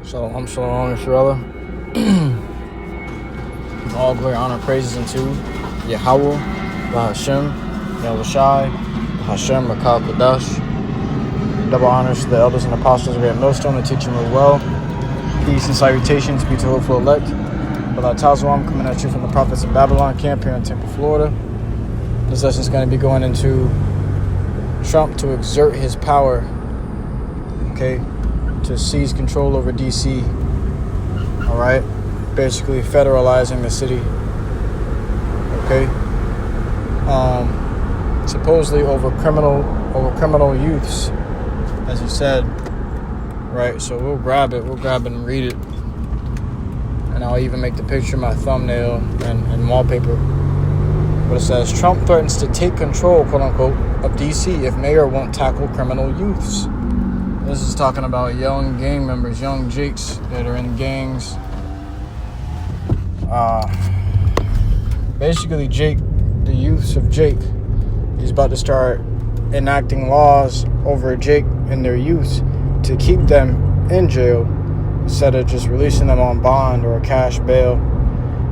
Shalom, shalom, Yisrael. All glory, honor, praises unto YAHAWAH, BAHASHAM, YAHAWASHI, BAHASHAM, Rakal Kodash. Double honors to the elders and apostles of Great Millstone and teach them well. Peace and salutations be to hopeful elect. But I'm coming at you from the prophets of Babylon camp here in Tampa, Florida. This lesson is going to be going into Trump to exert his power, to seize control over DC. All right, basically federalizing the city. Supposedly over criminal youths, as he said. Right, so we'll grab it and read it, and I'll even make the picture my thumbnail and wallpaper. But it says, Trump threatens to take control, quote unquote, of DC if mayor won't tackle criminal youths. This is talking about young gang members, young Jakes that are in gangs. Basically, Jake, the youths of Jake, he's about to start enacting laws over Jake and their youths to keep them in jail instead of just releasing them on bond or a cash bail.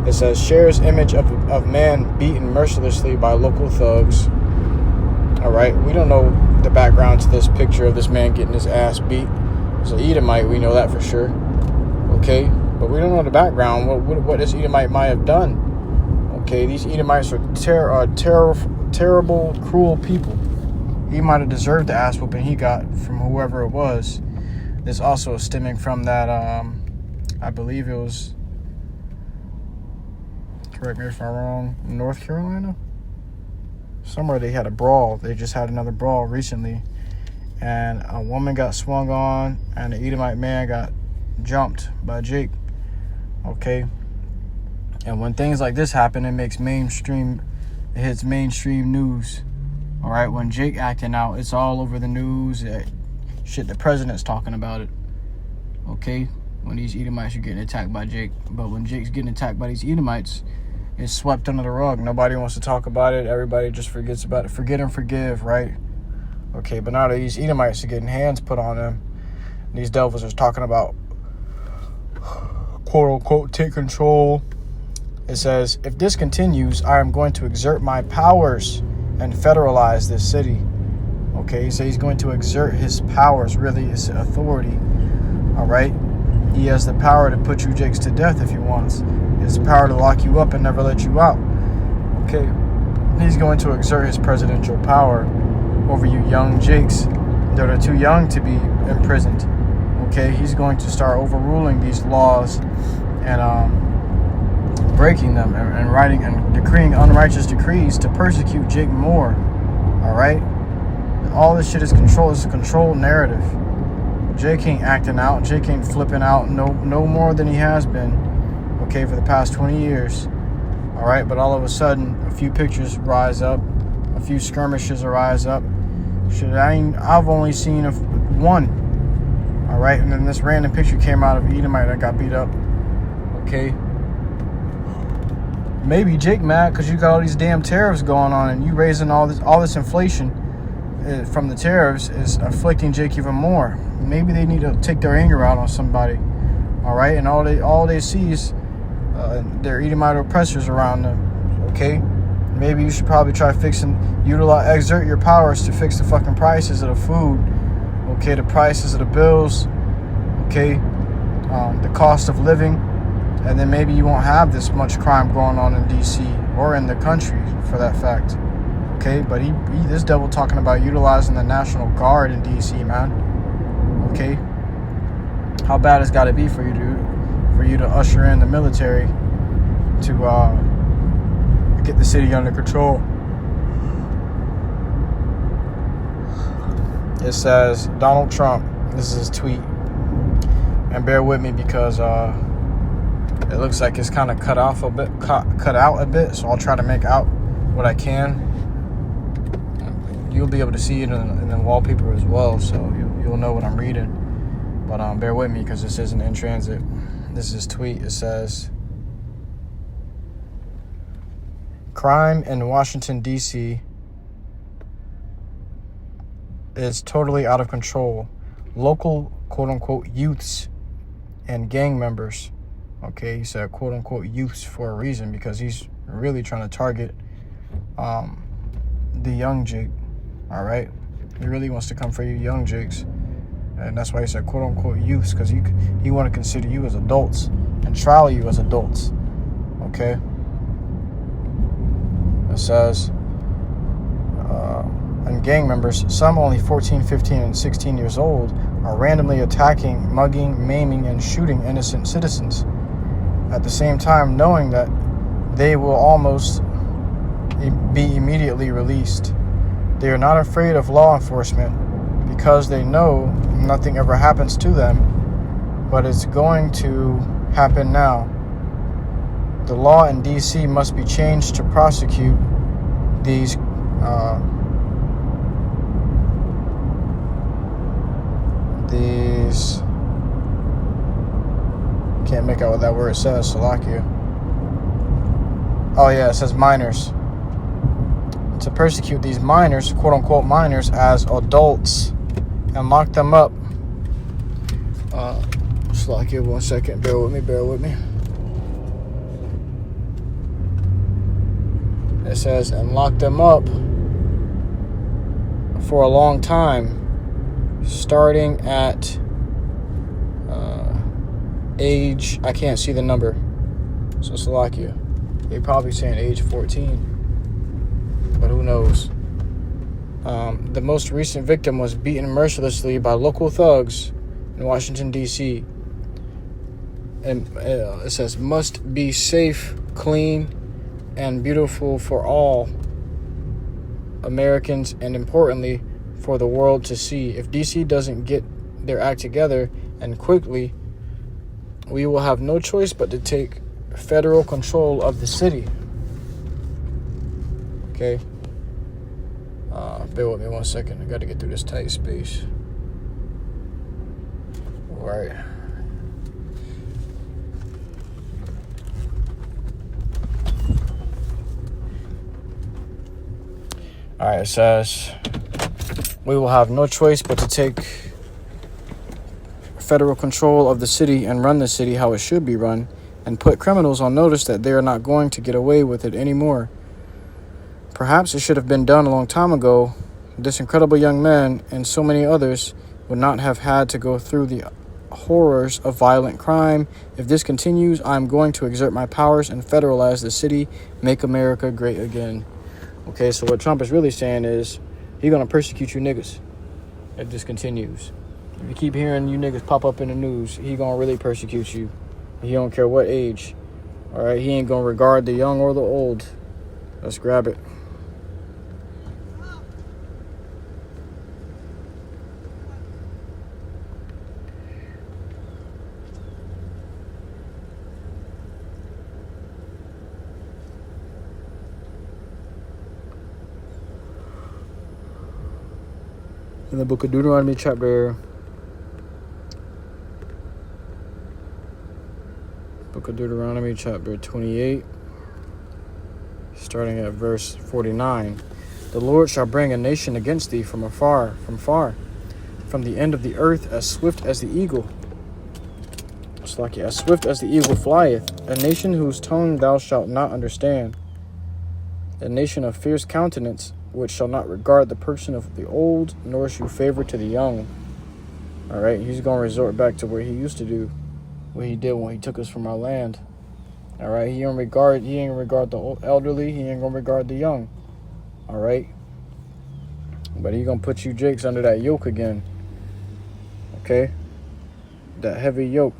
It says, shares image of man beaten mercilessly by local thugs. All right, we don't know the background to this picture of this man getting his ass beat. It's an Edomite, we know that for sure. But we don't know the background, what this Edomite might have done. These Edomites are terrible, cruel people. He might have deserved the ass whooping he got from whoever it was. This also stemming from that, I believe it was, correct me if I'm wrong, North Carolina? Somewhere they had a brawl. They just had another brawl recently. And a woman got swung on, and the Edomite man got jumped by Jake. And when things like this happen, it hits mainstream news. All right, when Jake acting out, it's all over the news. Shit, the president's talking about it. When these Edomites are getting attacked by Jake. But when Jake's getting attacked by these Edomites, it's swept under the rug. Nobody wants to talk about it. Everybody just forgets about it. Forget and forgive, right? But now that these Edomites are getting hands put on them, these devils are talking about, quote unquote, take control. It says, if this continues, I am going to exert my powers and federalize this city. So he's going to exert his powers, really his authority. All right, he has the power to put you Jakes to death if he wants. He has the power to lock you up and never let you out. He's going to exert his presidential power over you young Jakes that are too young to be imprisoned. He's going to start overruling these laws and breaking them and writing and decreeing unrighteous decrees to persecute Jake more. All right, all this shit is control. It's a controlled narrative. Jake ain't acting out. Jake ain't flipping out no more than he has been. For the past 20 years. All right, but all of a sudden, a few pictures rise up, a few skirmishes rise up. I've only seen one. All right, and then this random picture came out of Edomite that got beat up. Maybe Jake mad because you got all these damn tariffs going on, and you raising all this inflation from the tariffs is afflicting Jake even more. Maybe they need to take their anger out on somebody. All right, and all they see is their Edomite oppressors around them. Maybe you should probably try exert your powers to fix the fucking prices of the food. The prices of the bills. The cost of living. And then maybe you won't have this much crime going on in DC or in the country for that fact. But this devil talking about utilizing the National Guard in DC, man. How bad it's got to be for you to usher in the military to get the city under control. It says, Donald Trump, this is his tweet, and bear with me because it looks like it's kind of cut out a bit, so I'll try to make out what I can. You'll be able to see it in the wallpaper as well, so you'll know what I'm reading. But bear with me because this isn't in transit. This is his tweet. It says, crime in Washington, D.C. is totally out of control. Local, quote-unquote, youths and gang members. Okay, he said quote unquote youths for a reason, because he's really trying to target the young Jake. All right, he really wants to come for you young Jakes, and that's why he said quote unquote youths, because he want to consider you as adults and trial you as adults. Okay, it says and gang members, some only 14, 15, and 16 years old, are randomly attacking, mugging, maiming, and shooting innocent citizens, at the same time knowing that they will almost be immediately released. They are not afraid of law enforcement because they know nothing ever happens to them, but it's going to happen now. The law in D.C. must be changed to prosecute these can't make out what that word says, Salakia. Oh yeah, it says minors. To persecute these minors, quote unquote minors, as adults and lock them up. Salakia, 1 second, bear with me. It says, and lock them up for a long time, starting at age, I can't see the number, so Salakia. They probably saying age 14, but who knows. The most recent victim was beaten mercilessly by local thugs in Washington, D.C. And it says, must be safe, clean, and beautiful for all Americans, and importantly, for the world to see. If D.C. doesn't get their act together, and quickly, we will have no choice but to take federal control of the city. Okay. Bear with me 1 second. I got to get through this tight space. All right. All right, it says, we will have no choice but to take federal control of the city and run the city how it should be run, and put criminals on notice that they are not going to get away with it anymore. Perhaps it should have been done a long time ago. This incredible young man and so many others would not have had to go through the horrors of violent crime. If this continues, I'm going to exert my powers and federalize the city, make America great again. Okay, so what Trump is really saying is he's going to persecute you niggas if this continues. If you keep hearing you niggas pop up in the news, he going to really persecute you. He don't care what age. All right, he ain't going to regard the young or the old. Let's grab it. In the book of Deuteronomy, chapter 28, starting at verse 49. The Lord shall bring a nation against thee from far, from the end of the earth, as swift as the eagle. It's like as swift as the eagle flieth, a nation whose tongue thou shalt not understand, a nation of fierce countenance, which shall not regard the person of the old, nor shew favor to the young. All right, he's going to resort back to what he used to do, what he did when he took us from our land. All right, he ain't regard the elderly, he ain't going to regard the young. All right, but he going to put you jakes under that yoke again. Okay, that heavy yoke.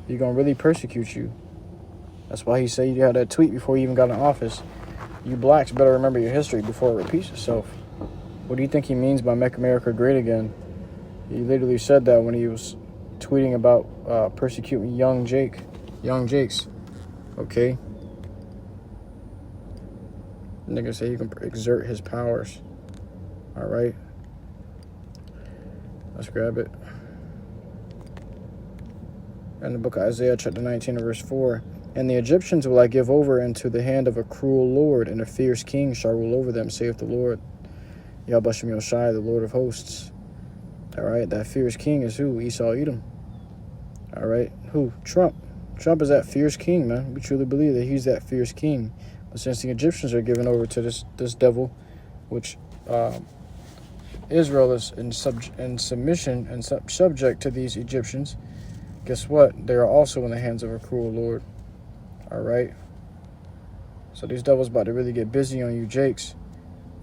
He going to really persecute you. That's why he said you had that tweet before you even got in office. You blacks better remember your history before it repeats itself. What do you think he means by make America great again? He literally said that when he was tweeting about persecuting young Jakes. Okay? Nigga say he can exert his powers. Alright? Let's grab it. In the book of Isaiah, chapter 19, and verse 4. And the Egyptians will I give over into the hand of a cruel lord, and a fierce king shall rule over them, saith the Lord. YAHAWASHI, the Lord of hosts. All right, that fierce king is who? Esau, Edom. All right. Who? Trump. Trump is that fierce king, man. We truly believe that he's that fierce king. But since the Egyptians are given over to this devil, which Israel is in submission and subject to these Egyptians, guess what? They are also in the hands of a cruel Lord. All right. So these devils about to really get busy on you, Jakes.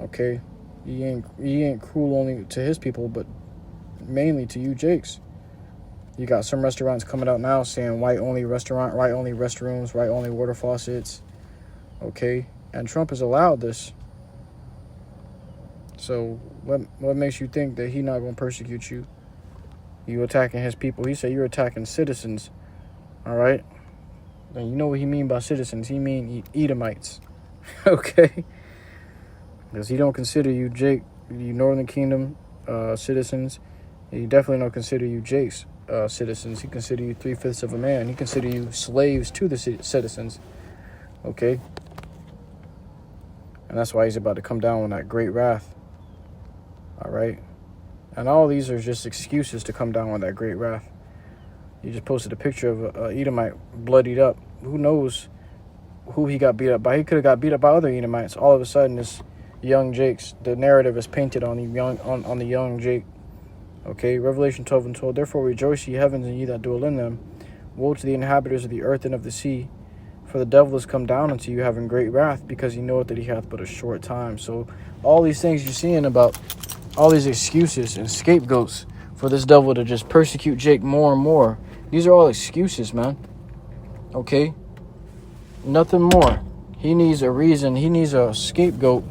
Okay. He ain't cruel only to his people, but mainly to you, Jakes. You got some restaurants coming out now saying white only restaurant, white only restrooms, white only water faucets. Okay. And Trump has allowed this. So what makes you think that he's not going to persecute you? You attacking his people. He said you're attacking citizens. All right. And you know what he mean by citizens. He mean Edomites. Okay. Because he don't consider you, Jake, you Northern Kingdom citizens. He definitely don't consider you Jake's citizens. He consider you 3/5 of a man. He consider you slaves to the citizens. Okay. And that's why he's about to come down with that great wrath. All right. And all these are just excuses to come down with that great wrath. You just posted a picture of a Edomite bloodied up. Who knows who he got beat up by? He could have got beat up by other Edomites. All of a sudden, this young Jake's, the narrative is painted on the young Jake. Okay, Revelation 12:12. Therefore rejoice, ye heavens, and ye that dwell in them. Woe to the inhabitants of the earth and of the sea, for the devil is come down unto you, having great wrath, because he knoweth that he hath but a short time. So all these things you're seeing about all these excuses and scapegoats for this devil to just persecute Jake more and more. These are all excuses, man. Okay? Nothing more. He needs a reason. He needs a scapegoat,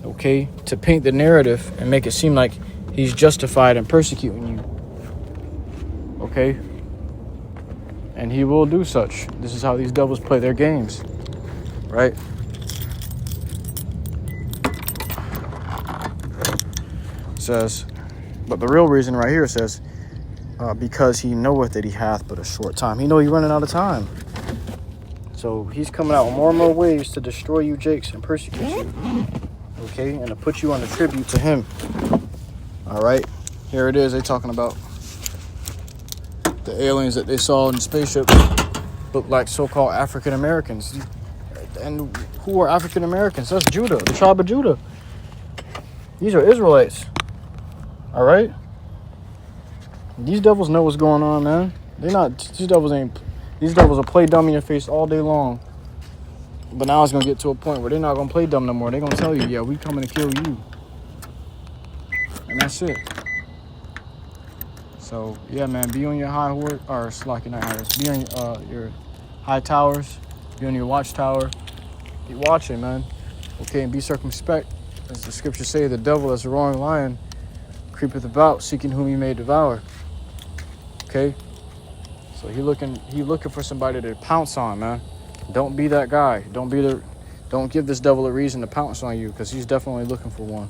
okay, to paint the narrative and make it seem like he's justified in persecuting you. Okay? And he will do such. This is how these devils play their games. Right? Says, but the real reason right here says, because he knoweth that he hath but a short time. He know he's running out of time. So he's coming out with more and more ways to destroy you, Jakes, and persecute you. Okay? And to put you on the tribute to him. All right? Here it is. They talking about the aliens that they saw in the spaceship look like so-called African Americans. And who are African Americans? That's Judah, the tribe of Judah. These are Israelites. All right? These devils know what's going on, man. These devils will play dumb in your face all day long. But now it's going to get to a point where they're not going to play dumb no more. They're going to tell you, yeah, we coming to kill you. And that's it. So, yeah, man, be on your high horse, or slacking not high horse. Be on your high towers. Be on your watchtower. Be watching, man. Okay, and be circumspect. As the scriptures say, the devil as a roaring lion creepeth about, seeking whom he may devour. Okay? So he looking for somebody to pounce on, man. Don't be that guy. Don't give this devil a reason to pounce on you, because he's definitely looking for one.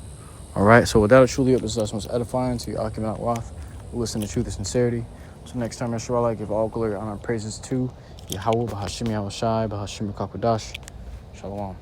All right? So without a truly up, this lesson was edifying to you, Akimat Wath, who listen to truth and sincerity. So next time, Yahshua, give all glory, honor, and praises to YAHAWAH, BAHASHAM, YAHAWASHI, BAHASHAM, Shalom.